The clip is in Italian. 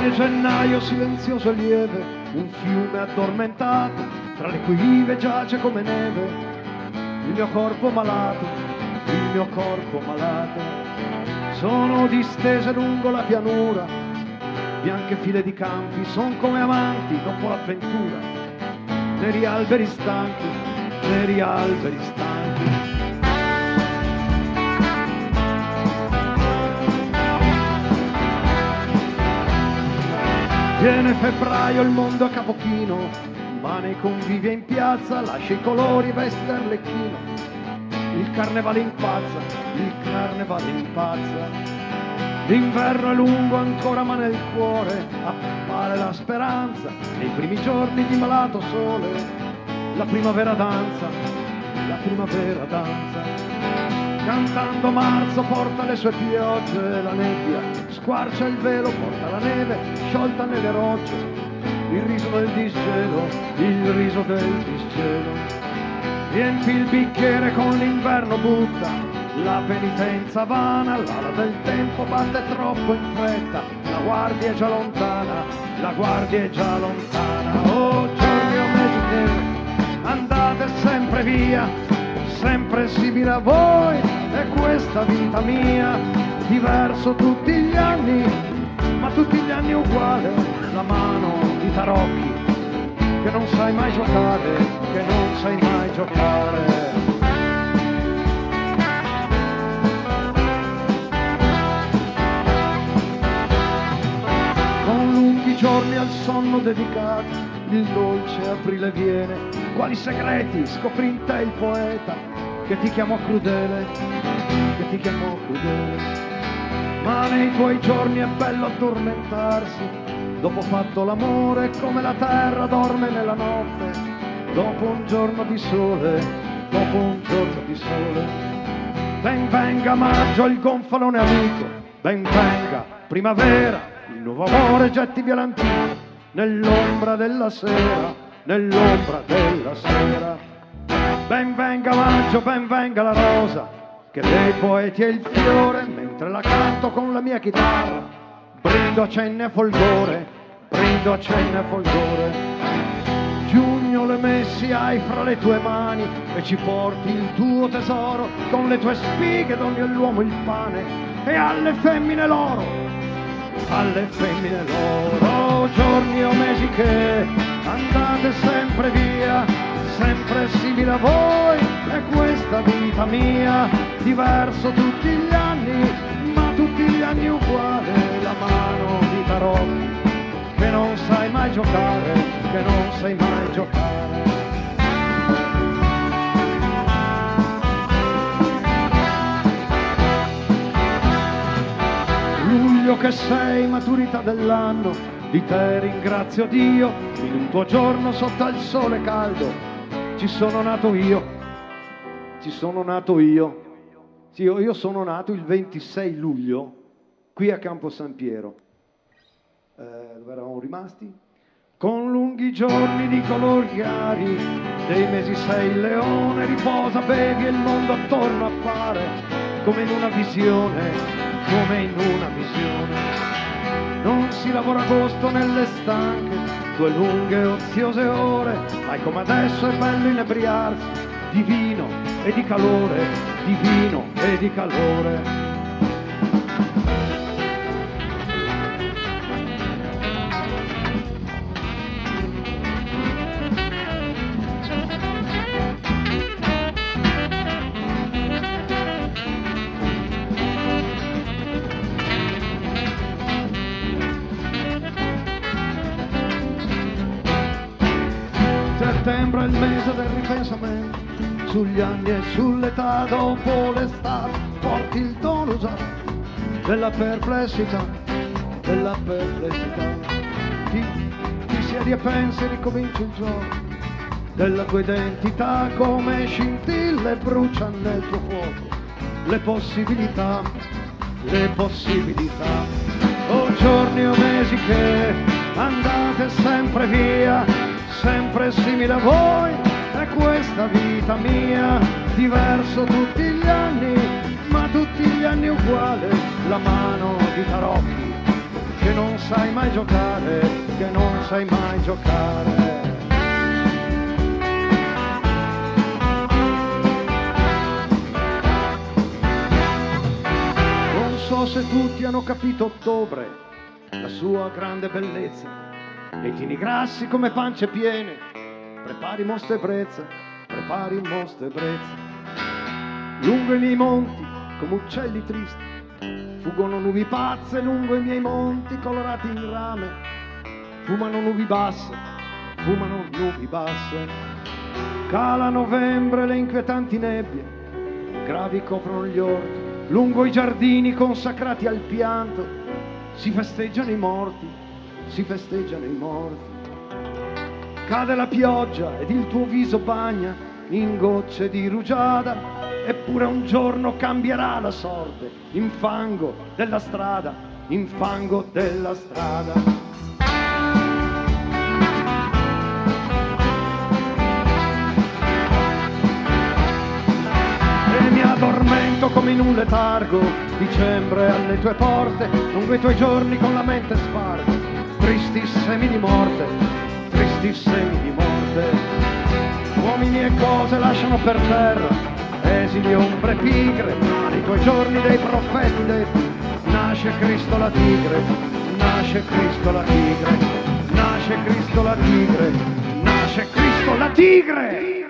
fine gennaio silenzioso e lieve, un fiume addormentato, tra le cui rive giace come neve il mio corpo malato, il mio corpo malato. Sono distese lungo la pianura, bianche file di campi, son come amanti dopo l'avventura, neri alberi stanchi, neri alberi stanchi. Viene febbraio, il mondo a capo chino, ma nei convivi e in piazza lascia i colori, vesti d'Arlecchino. Il carnevale impazza, il carnevale impazza. L'inverno è lungo ancora ma nel cuore appare la speranza. Nei primi giorni di malato sole la primavera danza, la primavera danza. Cantando marzo porta le sue piogge, la nebbia squarcia il velo, porta la neve sciolta nelle rocce, il riso del disgelo, il riso del disgelo. Riempi il bicchiere con l'inverno, butta la penitenza vana, l'ala del tempo batte troppo in fretta, la guardia è già lontana, la guardia è già lontana. Oh giorni o mesi neri, andate sempre via, sempre simile a voi è questa vita mia, diverso tutti gli anni, ma tutti gli anni uguale, la mano di tarocchi, che non sai mai giocare, che non sai mai giocare. Con lunghi giorni al sonno dedicati, il dolce aprile viene, quali segreti scoprì in te il poeta, che ti chiamò crudele, che ti chiamò crudele. Ma nei tuoi giorni è bello addormentarsi, dopo fatto l'amore come la terra dorme nella notte, dopo un giorno di sole, dopo un giorno di sole. Ben venga maggio il gonfalone amico, ben venga primavera, il nuovo amore getti via l'antico, nell'ombra della sera, nell'ombra della sera. Ben venga maggio, ben venga la rosa, che dei poeti è il fiore, mentre la canto con la mia chitarra, brindo a cenne e folgore, brindo a cenne e folgore. Giugno le messi hai fra le tue mani e ci porti il tuo tesoro, con le tue spighe doni all'uomo il pane e alle femmine l'oro, alle femmine l'oro. Giorni o mesi che andate sempre via, sempre simile a voi è questa vita mia, diverso tutti gli anni, ma tutti gli anni uguale, la mano di tarocchi, che non sai mai giocare, che non sai mai giocare. Luglio che sei, maturità dell'anno, di te ringrazio Dio, in un tuo giorno sotto il sole caldo ci sono nato io, ci sono nato io. Sì, io sono nato il 26 luglio qui a Campo San Piero. Dove eravamo rimasti? Con lunghi giorni di colori chiari, dei mesi sei il leone, riposa, bevi e il mondo attorno appare come in una visione, come in una visione. Non si lavora agosto nelle stanche, due lunghe e oziose ore, mai come adesso è bello inebriarsi di vino e di calore, di vino e di calore. Settembre è il mese del ripensamento, sugli anni e sull'età, dopo l'estate porti il dono usato della perplessità, della perplessità. Ti siedi e pensi, ricominci il gioco della tua identità, come scintille bruciano nel tuo fuoco le possibilità, le possibilità. O giorni o mesi che andate sempre via, sempre simile a voi è questa vita mia, diverso tutti gli anni, ma tutti gli anni uguale, la mano di tarocchi, che non sai mai giocare, che non sai mai giocare. Non so se tutti hanno capito ottobre, la sua grande bellezza, e tini grassi come pance piene, prepari mosta e brezza, prepari mosta e brezza. Lungo i miei monti, come uccelli tristi, fuggono nubi pazze lungo i miei monti colorati in rame, fumano nubi basse, fumano nubi basse. Cala novembre le inquietanti nebbie, gravi coprono gli orti, lungo i giardini consacrati al pianto, si festeggiano i morti, si festeggiano i morti. Cade la pioggia ed il tuo viso bagna in gocce di rugiada, eppure un giorno cambierà la sorte, in fango della strada, in fango della strada. E mi addormento come in un letargo, dicembre alle tue porte, lungo i tuoi giorni con la mente spargo, tristi semi di morte, tristi semi di morte. Uomini e cose lasciano per terra esili ombre pigre, ma nei tuoi giorni dei profeti detti nasce Cristo la tigre, nasce Cristo la tigre, nasce Cristo la tigre, nasce Cristo la tigre.